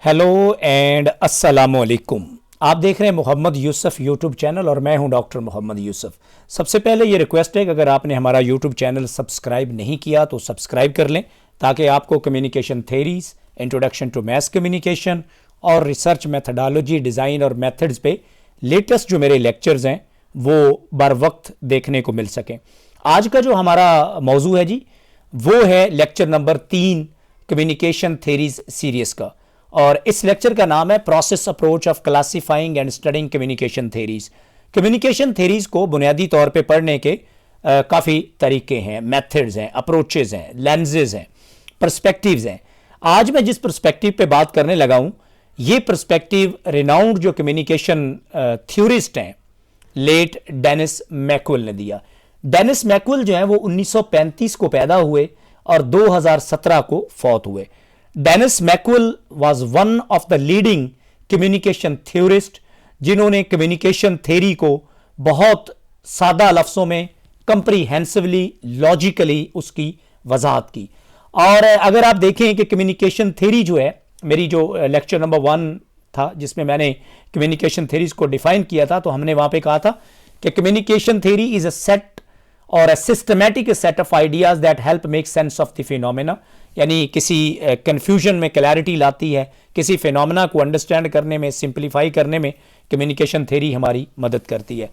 Hello and अस्सलामुअलैकुम। आप देख रहे हैं मोहम्मद यूसुफ यूट्यूब चैनल और मैं हूं डॉक्टर मोहम्मद यूसुफ। सबसे पहले ये रिक्वेस्ट है कि अगर आपने हमारा यूट्यूब चैनल सब्सक्राइब नहीं किया तो सब्सक्राइब कर लें ताकि आपको communication theories, introduction to mass communication और रिसर्च मेथडोलॉजी, डिज़ाइन और मेथड्स पे लेटेस्ट जो मेरे लेक्चर्स हैं वो बर वक्त देखने को मिल सकें। आज का जो हमारा मौजू है जी वो है lecture number 3 communication theories series का, और इस लेक्चर का नाम है process approach of classifying and studying communication theories. Communication theories को बुनियादी तौर पे पढ़ने के काफ़ी तरीके हैं, मेथड्स हैं, अप्रोचेज हैं, लेंसेज हैं, पर्सपेक्टिव्स हैं। आज मैं जिस पर्सपेक्टिव पे बात करने लगा हूँ ये पर्सपेक्टिव रिनाउंड जो कम्युनिकेशन थ्योरिस्ट हैं लेट डेनिस मैकवेल ने दिया। डेनिस मैकवेल जो है वो 1935 को पैदा हुए और 2017 को फौत हुए। Dennis McQuail was one of the leading communication theorist जिन्होंने कम्युनिकेशन थ्योरी को बहुत सादा लफ्ज़ों में कंप्रीहेंसिवली, लॉजिकली उसकी वजाहत की। और अगर आप देखें कि कम्युनिकेशन थ्योरी जो है, मेरी जो लेक्चर नंबर 1 था जिसमें मैंने कम्युनिकेशन थ्योरीज को डिफाइन किया था, तो हमने वहाँ पे कहा था कि communication theory is a set और a systematic set of ideas that help make sense of the phenomena, यानी किसी confusion में clarity लाती है, किसी phenomena को understand करने में, simplify करने में communication theory हमारी मदद करती है।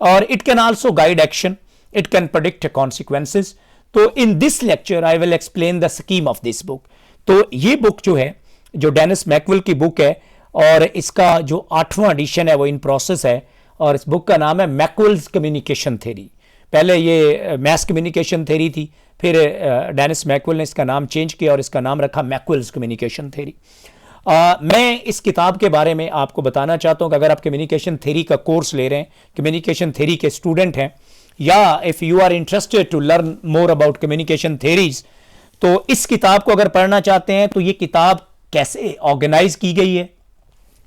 और it can also guide action, it can predict consequences। तो in this lecture I will explain the scheme of this book। तो ये बुक जो है, जो डेनिस मैकवेल की बुक है और इसका जो 8वां एडिशन है वो इन प्रोसेस है, और इस बुक का नाम है मैकवेल्स कम्युनिकेशन थ्योरी। पहले ये मैस कम्युनिकेशन थ्योरी थी, फिर डेनिस मैकवेल ने इसका नाम चेंज किया और इसका नाम रखा मैकवेल्स कम्युनिकेशन थ्योरी। मैं इस किताब के बारे में आपको बताना चाहता हूँ कि अगर आप कम्युनिकेशन थ्योरी का कोर्स ले रहे हैं, कम्युनिकेशन थ्योरी के स्टूडेंट हैं, या if you are interested to learn more about communication theories, तो इस किताब को अगर पढ़ना चाहते हैं तो ये किताब कैसे ऑर्गेनाइज की गई है,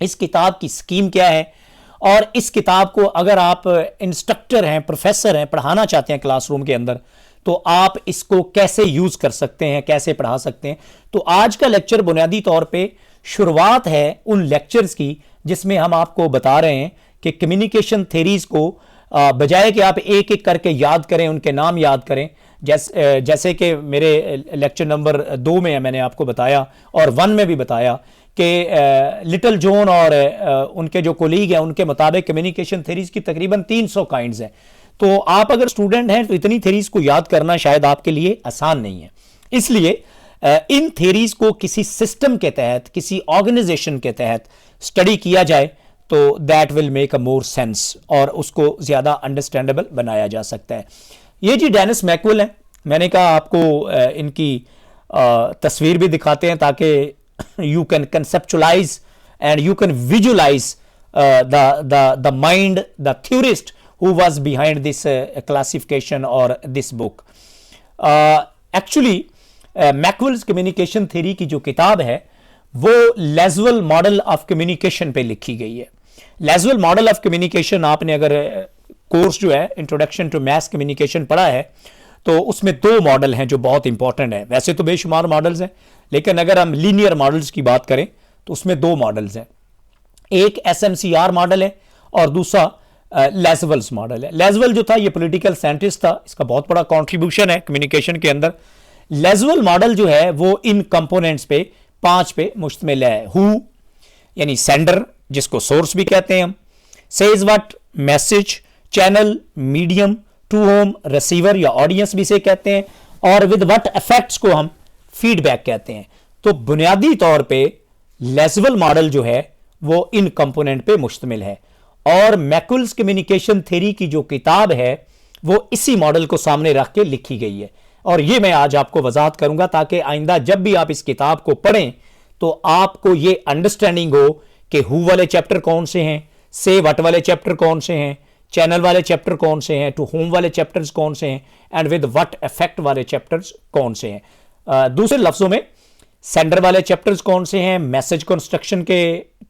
इस किताब की स्कीम क्या है, और इस किताब को अगर आप इंस्ट्रक्टर हैं, प्रोफेसर हैं, पढ़ाना चाहते हैं क्लासरूम के अंदर, तो आप इसको कैसे यूज़ कर सकते हैं, कैसे पढ़ा सकते हैं। तो आज का लेक्चर बुनियादी तौर पे शुरुआत है उन लेक्चर्स की जिसमें हम आपको बता रहे हैं कि कम्युनिकेशन थ्योरीज को बजाय कि आप एक एक करके याद करें, उनके नाम याद करें, जैसे कि मेरे लेक्चर नंबर 2 में मैंने आपको बताया और 1 में भी बताया कि लिटिल जॉन और उनके जो कोलीग हैं उनके मुताबिक कम्युनिकेशन थ्योरीज की तकरीबन 300 काइंड्स हैं। तो आप अगर स्टूडेंट हैं तो इतनी थ्योरीज को याद करना शायद आपके लिए आसान नहीं है। इसलिए इन थ्योरीज को किसी सिस्टम के तहत, किसी ऑर्गेनाइजेशन के तहत स्टडी किया जाए तो that will make a more sense और उसको ज़्यादा अंडरस्टैंडेबल बनाया जा सकता है। ये जी डेनिस मैकवेल हैं, मैंने कहा आपको इनकी तस्वीर भी दिखाते हैं ताकि you can conceptualize and you can visualize the mind, the theorist who was behind this classification or this book। Actually McQuail's communication theory की जो किताब है वो लेज़वेल मॉडल ऑफ कम्युनिकेशन पे लिखी गई है। लेज़वेल मॉडल ऑफ कम्युनिकेशन आपने अगर कोर्स जो है इंट्रोडक्शन टू मैस कम्युनिकेशन पढ़ा है तो उसमें 2 मॉडल हैं जो बहुत इंपॉर्टेंट है। वैसे तो बेशुमार मॉडल्स हैं, लेकिन अगर हम लीनियर मॉडल्स की बात करें तो उसमें 2 मॉडल्स हैं। एक SMCR मॉडल है और दूसरा लेज़वेल्स मॉडल है। लेज़वेल जो था ये पॉलिटिकल साइंटिस्ट था, इसका बहुत बड़ा कंट्रीब्यूशन है कम्युनिकेशन के अंदर। लेज़वेल मॉडल जो है वो इन कंपोनेंट्स पे 5 पे मुश्तमिल है। हु यानी सेंडर, जिसको सोर्स भी कहते हैं हम, says what message, channel, medium, to whom, receiver या ऑडियंस भी से कहते हैं, और विद व्हाट इफेक्ट्स को हम फीडबैक कहते हैं। तो बुनियादी तौर पे लेज़वेल मॉडल जो है वो इन कंपोनेंट पे मुश्तमिल है, और मैकवेल्स कम्युनिकेशन थ्योरी की जो किताब है वो इसी मॉडल को सामने रख के लिखी गई है। और ये मैं आज आपको वजाहत करूंगा ताकि आइंदा जब भी आप इस किताब को पढ़ें तो आपको ये अंडरस्टैंडिंग हो कि हु वाले चैप्टर कौन से हैं, से व्हाट वाले चैप्टर कौन से हैं, चैनल वाले चैप्टर कौन से हैं, टू होम वाले चैप्टर्स कौन से हैं, एंड विद व्हाट इफेक्ट वाले चैप्टर्स कौन से हैं। दूसरे लफ्जों में सेंडर वाले चैप्टर्स कौन से हैं, मैसेज कंस्ट्रक्शन के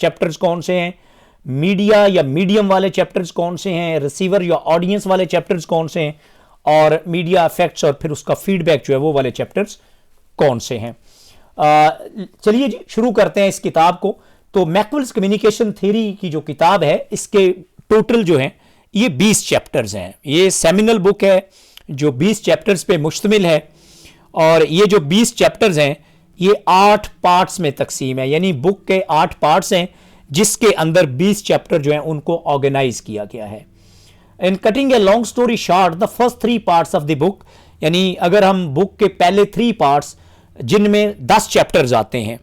चैप्टर्स कौन से हैं, मीडिया या मीडियम वाले चैप्टर्स कौन से हैं, रिसीवर या ऑडियंस वाले चैप्टर्स कौन से हैं, और मीडिया इफेक्ट्स और फिर उसका फीडबैक जो है वो वाले चैप्टर्स कौन से हैं। चलिए जी शुरू करते हैं इस किताब को। तो मैकवेल्स कम्युनिकेशन थ्योरी की जो किताब है इसके टोटल जो है ये 20 चैप्टर्स हैं। ये सेमिनल बुक है जो 20 चैप्टर्स पे मुश्तमिल है और ये जो 20 चैप्टर्स हैं ये 8 पार्ट्स में तकसीम है, यानी बुक के 8 पार्ट्स हैं जिसके अंदर 20 चैप्टर जो हैं उनको ऑर्गेनाइज किया गया है। In cutting a long story short, the first 3 parts of the book, यानी अगर हम बुक के पहले 3 पार्ट्स जिनमें 10 चैप्टर्स आते हैं,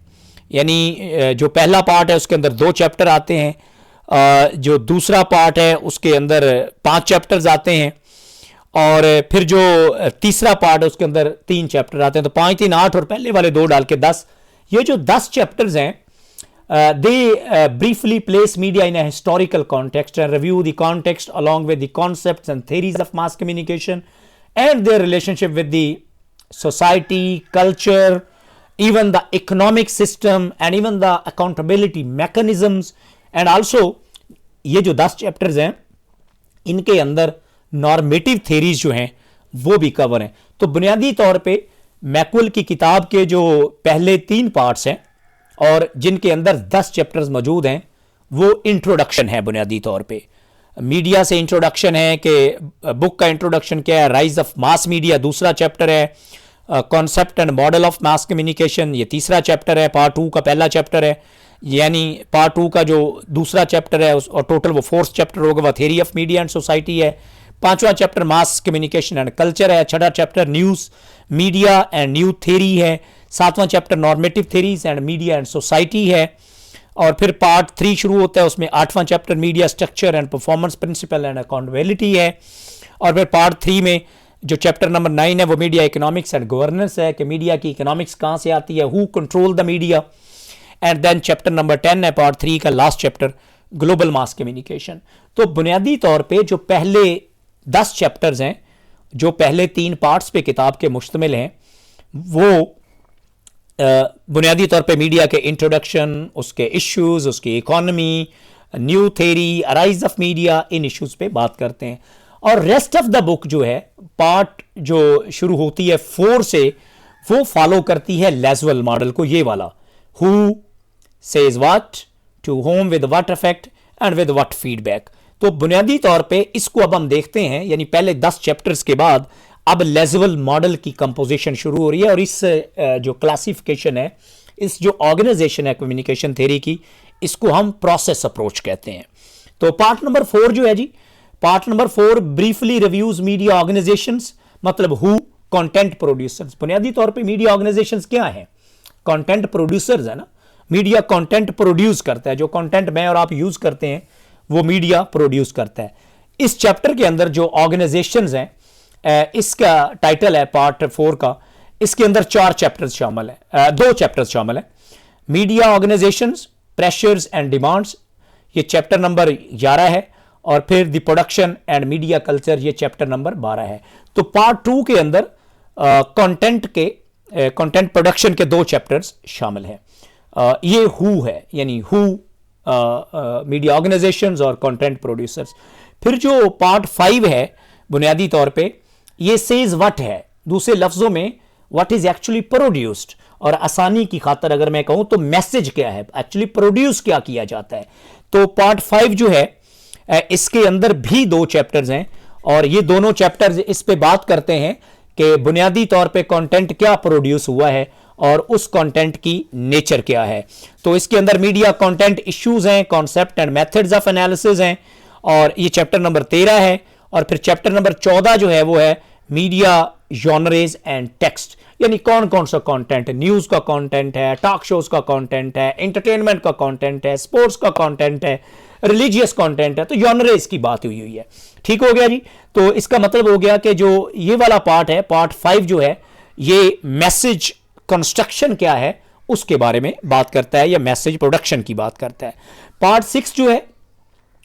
यानी जो पहला पार्ट है उसके अंदर 2 चैप्टर आते हैं, जो दूसरा पार्ट है उसके अंदर 5 चैप्टर्स आते हैं और फिर जो तीसरा पार्ट है उसके अंदर 3 चैप्टर आते हैं। तो 5 3 8 और पहले वाले 2 डाल के 10। ये जो 10 चैप्टर्स हैं they briefly place media in a historical context and review the context along with the concepts and theories of mass communication and their relationship with the society, culture, even the economic system and even the accountability mechanisms and also ये जो 10 chapters हैं इनके अंदर normative theories जो हैं वो भी cover हैं। तो बुनियादी तौर पे मैकवेल की किताब के जो पहले 3 पार्ट्स हैं और जिनके अंदर 10 चैप्टर्स मौजूद हैं वो इंट्रोडक्शन है। बुनियादी तौर पे मीडिया से इंट्रोडक्शन है कि बुक का इंट्रोडक्शन क्या है, राइज ऑफ मास मीडिया दूसरा चैप्टर है, concept and model of mass communication ये तीसरा चैप्टर है, पार्ट 2 का पहला चैप्टर है, यानी पार्ट 2 का जो दूसरा चैप्टर है और टोटल वो 4th चैप्टर होगा वह theory of media and society है, 5वां chapter mass communication and culture है, 6वां chapter news media and new theory है, 7वां chapter normative theories and media and society है और फिर पार्ट 3 शुरू होता है, उसमें 8वां chapter media structure and performance principle and accountability है और फिर पार्ट 3 में जो चैप्टर नंबर 9 है वो मीडिया इकोनॉमिक्स एंड गवर्नेंस है कि मीडिया की इकोनॉमिक्स कहाँ से आती है, who control the media, and then chapter number 10 है पार्ट 3 का last chapter global mass communication. तो बुनियादी तौर पे जो पहले 10 चैप्टर्स हैं जो पहले 3 पार्ट्स पे किताब के मुश्तमिल हैं वो बुनियादी तौर पे मीडिया के इंट्रोडक्शन, उसके इश्यूज, उसकी economy, new theory, arise of media, in issues पे बात करते हैं। और रेस्ट ऑफ द बुक जो है पार्ट जो शुरू होती है 4 से वो फॉलो करती है लेज़वेल मॉडल को, ये वाला who says what, to whom with what effect and with what feedback. तो बुनियादी तौर पे इसको अब हम देखते हैं, यानी पहले 10 चैप्टर्स के बाद अब लेज़वेल मॉडल की कंपोजिशन शुरू हो रही है और इस जो क्लासिफिकेशन है, इस जो ऑर्गेनाइजेशन है कम्युनिकेशन थ्योरी की, इसको हम प्रोसेस अप्रोच कहते हैं। तो पार्ट नंबर 4 जो है जी, part number 4 briefly reviews media organisations, मतलब हु, कंटेंट प्रोड्यूसर्स। बुनियादी तौर पे मीडिया ऑर्गेनाइजेशंस क्या है, कंटेंट प्रोड्यूसर्स है ना, मीडिया कंटेंट प्रोड्यूस करता है, जो कंटेंट मैं और आप यूज करते हैं वो मीडिया प्रोड्यूस करता है। इस चैप्टर के अंदर जो ऑर्गेनाइजेशंस हैं इसका टाइटल है पार्ट 4 का, इसके अंदर 4 चैप्टर्स शामिल है, 2 चैप्टर्स शामिल है, media organisations, pressures and demands, ये चैप्टर नंबर 11 है और फिर the production and media culture, ये चैप्टर नंबर 12 है। तो पार्ट 2 के अंदर कंटेंट प्रोडक्शन के 2 चैप्टर्स शामिल हैं। ये हु है, यानी हु मीडिया ऑर्गेनाइजेशंस और कंटेंट प्रोड्यूसर्स। फिर जो पार्ट 5 है बुनियादी तौर पे ये सेज व्हाट है, दूसरे लफ्जों में व्हाट इज एक्चुअली प्रोड्यूस्ड, और आसानी की खातर अगर मैं कहूं तो मैसेज क्या है, एक्चुअली प्रोड्यूस क्या किया जाता है। तो पार्ट 5 जो है इसके अंदर भी 2 चैप्टर्स हैं और ये दोनों चैप्टर्स इस पे बात करते हैं कि बुनियादी तौर पे कंटेंट क्या प्रोड्यूस हुआ है और उस कंटेंट की नेचर क्या है। तो इसके अंदर मीडिया कंटेंट इश्यूज हैं, concept and methods of analysis हैं और ये चैप्टर नंबर 13 है। और फिर चैप्टर नंबर 14 जो है वो है मीडिया जॉनरेज एंड टेक्स्ट, यानी कौन कौन सा कंटेंट, न्यूज का कंटेंट है, टॉक शोज का कंटेंट है, एंटरटेनमेंट का कंटेंट है, स्पोर्ट्स का कंटेंट है, रिलीजियस कंटेंट है। तो जॉनरेज की बात हुई है, ठीक हो गया जी। तो इसका मतलब हो गया कि जो ये वाला पार्ट है, पार्ट 5 जो है, ये मैसेज कंस्ट्रक्शन क्या है उसके बारे में बात करता है या मैसेज प्रोडक्शन की बात करता है। पार्ट 6 जो है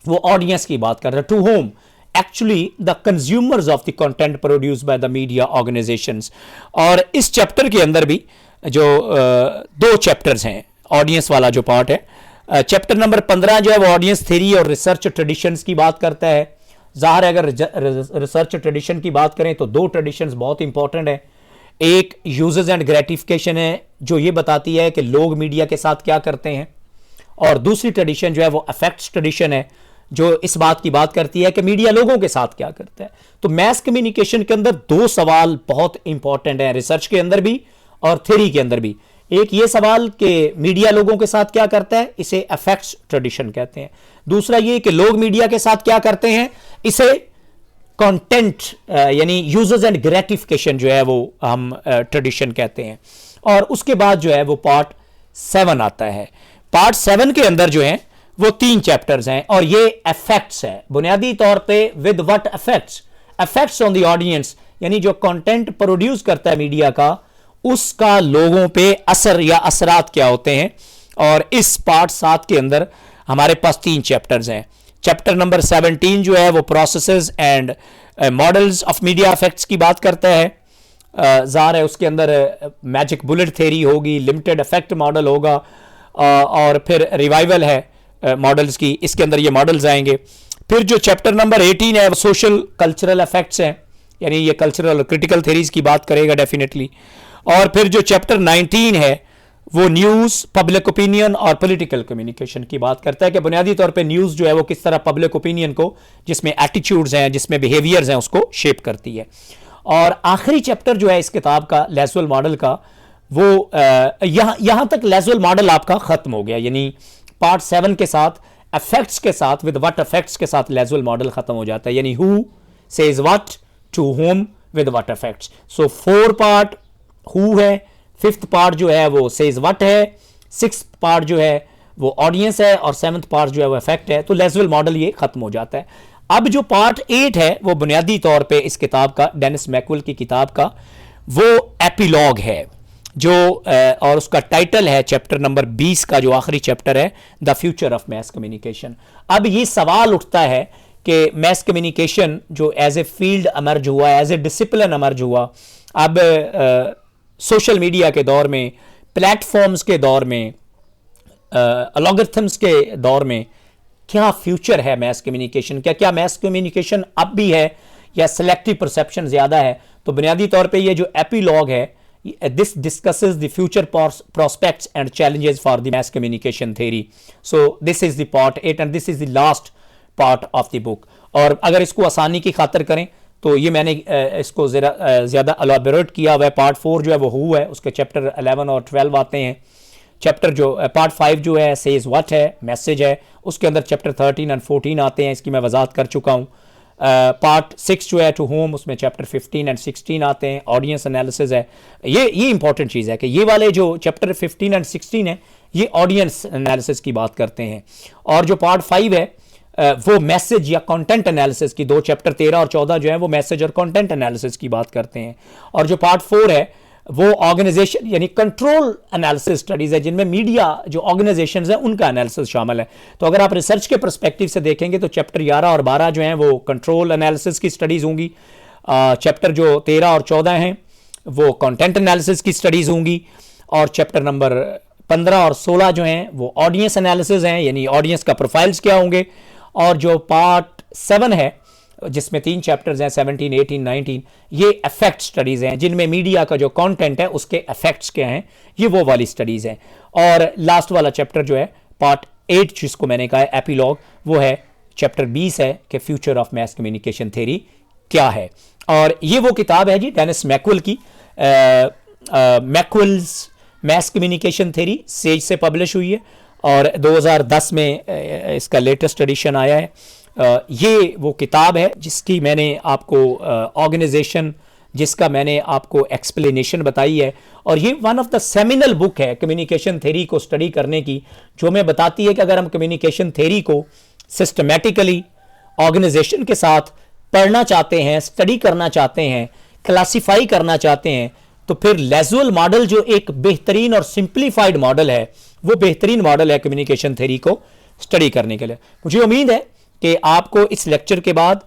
वो ऑडियंस की बात करता है, to whom actually the consumers of the content produced by the media organizations। और इस चैप्टर के अंदर भी जो 2 चैप्टर्स हैं, ऑडियंस वाला जो पार्ट है, चैप्टर नंबर 15 जो है वो ऑडियंस थ्योरी और रिसर्च ट्रेडिशंस की बात करता है। ज़ाहिर है अगर रिसर्च ट्रेडिशन की बात करें तो 2 ट्रेडिशंस बहुत इंपॉर्टेंट है, एक यूजर्स एंड ग्रेटिफिकेशन है जो ये बताती है कि लोग मीडिया के साथ क्या करते हैं, और दूसरी ट्रेडिशन जो है वो अफेक्ट्स ट्रेडिशन है जो इस बात की बात करती है कि मीडिया लोगों के साथ क्या करता है। तो मैस कम्युनिकेशन के अंदर दो सवाल बहुत इंपॉर्टेंट हैं, रिसर्च के अंदर भी और थ्योरी के अंदर भी। एक ये सवाल कि मीडिया लोगों के साथ क्या करता है, इसे अफेक्ट्स ट्रेडिशन कहते हैं। दूसरा ये कि लोग मीडिया के साथ क्या करते हैं, इसे कंटेंट यानी यूजर्स एंड ग्रेटिफिकेशन जो है वो हम ट्रेडिशन कहते हैं। और उसके बाद जो है वो पार्ट 7 आता है। पार्ट 7 के अंदर जो है वो 3 चैप्टर्स हैं और ये इफेक्ट्स है बुनियादी तौर पे। With what effects, effects on the audience, यानी जो कंटेंट प्रोड्यूस करता है मीडिया का, उसका लोगों पे असर या असरात क्या होते हैं। और इस पार्ट 7 के अंदर हमारे पास 3 चैप्टर्स हैं। चैप्टर नंबर 17 जो है वो processes and models of media effects की बात करता है। ज़ाहिर है उसके अंदर मैजिक बुलेट थ्योरी होगी, लिमिटेड इफेक्ट मॉडल होगा, और फिर रिवाइवल है मॉडल्स की, इसके अंदर ये मॉडल्स आएंगे। फिर जो चैप्टर नंबर 18 है वो सोशल कल्चरल इफेक्ट्स हैं, यानी ये कल्चरल क्रिटिकल थ्योरीज की बात करेगा डेफिनेटली। और फिर जो चैप्टर 19 है वो न्यूज़, पब्लिक ओपिनियन और पॉलिटिकल कम्युनिकेशन की बात करता है कि बुनियादी तौर पे न्यूज़ जो है वो किस तरह पब्लिक ओपिनियन को, जिसमें एटीट्यूड्स हैं, जिसमें बिहेवियर्स हैं, उसको शेप करती है। और आखिरी चैप्टर जो है इस किताब का लेजुअल मॉडल का, वो यहां तक लेजुअल मॉडल आपका खत्म हो गया, यानी पार्ट 7 के साथ इफेक्ट्स के साथ, विद व्हाट इफेक्ट्स के साथ लेजुअल मॉडल खत्म हो जाता है, यानी who says what, to whom, with what effects. So 4 part who है, 5th पार्ट जो है वो सेज व्हाट है, 6th पार्ट जो है वो ऑडियंस है, और 7th पार्ट जो है वो इफेक्ट है। तो लेजुअल मॉडल ये खत्म हो जाता है। अब जो पार्ट 8 है वो बुनियादी तौर पे इस किताब का, डेनिस मैकवेल की किताब का, वो एपिलॉग है जो और उसका टाइटल है चैप्टर नंबर 20 का जो आखिरी चैप्टर है, the future of mass communication. अब ये सवाल उठता है कि मैस कम्युनिकेशन जो एज ए फील्ड अमर्ज हुआ, एज ए डिसिप्लिन अमर्ज हुआ, अब सोशल मीडिया के दौर में, प्लेटफॉर्म्स के दौर में, अलॉगरिथम्स के दौर में क्या फ्यूचर है मैस कम्युनिकेशन? क्या मैस कम्युनिकेशन अब भी है या सिलेक्टिव परसेप्शन ज़्यादा है? तो बुनियादी तौर पे ये जो एपिलॉग है, this discusses the future prospects and challenges for the mess communication theory. So this is the part 8 and this is the last part of the book. और अगर इसको आसानी की खातिर करें तो ये मैंने इसको ज़्यादा एलाबोरेट किया हुआ है। पार्ट 4 जो है वो हु है, उसके चैप्टर 11 और 12 आते हैं। चैप्टर जो पार्ट 5 जो है सेज व्हाट है, मैसेज है, उसके अंदर चैप्टर 13 एंड 14 आते हैं, इसकी मैं वजाहत कर चुका हूँ। पार्ट 6 जो है टू होम, उसमें चैप्टर 15 एंड 16 आते हैं, ऑडियंस एनालिसिस है। ये इंपॉर्टेंट चीज़ है कि ये वाले जो चैप्टर 15 एंड 16 है ये ऑडियंस एनालिसिस की बात करते हैं। और जो पार्ट 5 है वो मैसेज या कंटेंट एनालिसिस की, 2 चैप्टर 13 और 14 जो है वो मैसेज और कंटेंट एनालिसिस की बात करते हैं। और जो पार्ट 4 है वो ऑर्गेनाइजेशन यानी कंट्रोल एनालिसिस स्टडीज है, जिनमें मीडिया जो ऑर्गेनाइजेशंस हैं उनका एनालिसिस शामिल है। तो अगर आप रिसर्च के पर्सपेक्टिव से देखेंगे तो चैप्टर 11 और 12 जो हैं वो कंट्रोल एनालिसिस की स्टडीज़ होंगी। चैप्टर जो 13 और 14 हैं वो कंटेंट एनालिसिस की स्टडीज़ होंगी। और चैप्टर नंबर 15 और 16 जो हैं वो ऑडियंस एनालिसिस हैं, यानी ऑडियंस का प्रोफाइल्स क्या होंगे। और जो पार्ट 7 है जिसमें 3 चैप्टर्स हैं, 17, 18, 19, ये इफेक्ट स्टडीज़ हैं, जिनमें मीडिया का जो कंटेंट है उसके इफेक्ट्स क्या हैं, ये वो वाली स्टडीज़ हैं। और लास्ट वाला चैप्टर जो है पार्ट 8 जिसको मैंने कहा है एपिलॉग, वो है चैप्टर 20 है कि future of mass communication theory क्या है। और ये वो किताब है जी डेनिस मैकवेल की, मैकवेल्स मैस कम्युनिकेशन थ्योरी, सेज से पब्लिश हुई है और 2010 में इसका लेटेस्ट एडिशन आया है। ये वो किताब है जिसकी मैंने आपको ऑर्गेनाइजेशन, जिसका मैंने आपको एक्सप्लेनेशन बताई है। और ये one of the seminal book है कम्युनिकेशन थ्योरी को स्टडी करने की, जो हमें बताती है कि अगर हम कम्युनिकेशन थ्योरी को सिस्टमेटिकली ऑर्गेनाइजेशन के साथ पढ़ना चाहते हैं, स्टडी करना चाहते हैं, क्लासीफाई करना चाहते हैं, तो फिर लेजुअल मॉडल जो एक बेहतरीन और सिंप्लीफाइड मॉडल है, वो बेहतरीन मॉडल है कम्युनिकेशन थ्योरी को स्टडी करने के लिए। मुझे उम्मीद है कि आपको इस लेक्चर के बाद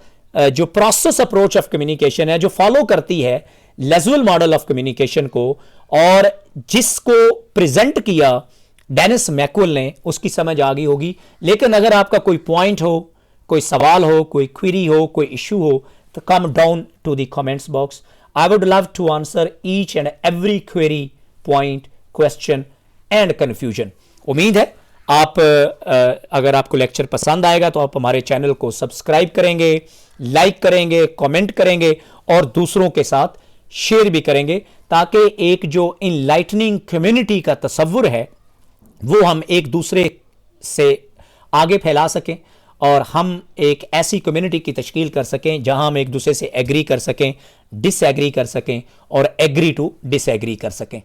जो प्रोसेस अप्रोच ऑफ कम्युनिकेशन है, जो फॉलो करती है लेजुअल मॉडल ऑफ कम्युनिकेशन को, और जिसको प्रेजेंट किया डेनिस मैकवेल ने, उसकी समझ आ गई होगी। लेकिन अगर आपका कोई पॉइंट हो, कोई सवाल हो, कोई क्वेरी हो, कोई इशू हो, तो come down to the comments box. I would love to answer each and every query, point, question and confusion. उम्मीद है आप अगर आपको लेक्चर पसंद आएगा तो आप हमारे चैनल को सब्सक्राइब करेंगे, लाइक करेंगे, कमेंट करेंगे और दूसरों के साथ शेयर भी करेंगे, ताकि एक जो इनलाइटनिंग कम्युनिटी का तस्वुर है वो हम एक दूसरे से आगे फैला सकें और हम एक ऐसी कम्युनिटी की तश्कील कर सकें जहां हम एक दूसरे से एग्री कर सकें, डिसएग्री कर सकें और एग्री टू डिसएग्री कर सकें।